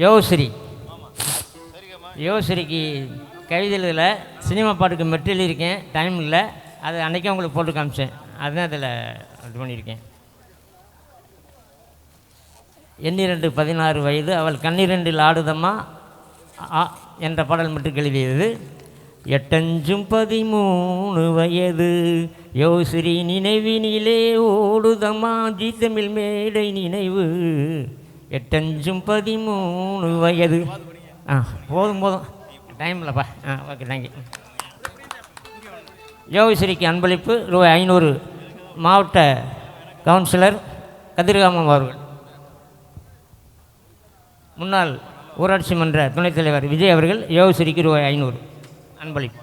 யோகஸ்ரீ யோகஸ்ரீக்கு கவிதையில் சினிமா பாட்டுக்கு மெட்டீரியல் இருக்கேன், டைம் இல்லை, அது அன்றைக்கே உங்களுக்கு போட்டு காமிச்சேன், அதுதான் அதில் இது பண்ணியிருக்கேன். 12 வயது அவள் கண்ணிரண்டில் ஆடுதம்மா என்ற பாடல் மட்டும் எழுதியது. 8 13 வயது யோகஸ்ரீ நினைவினிலே ஓடுதம்மா ஜீத்தமிழ் மேடை நினைவு. 8 13 வயது. போதும் டைம் இல்லைப்பா. Okay, thank you. யோகஸ்ரீக்கு அன்பளிப்பு ரூபாய் 500 மாவட்ட கவுன்சிலர் கதிர்காமம் அவர்கள். முன்னாள் ஊராட்சி மன்ற துணைத் தலைவர் விஜய் அவர்கள் யோகஸ்ரீக்கு ரூபாய் 500 அன்பளிப்பு.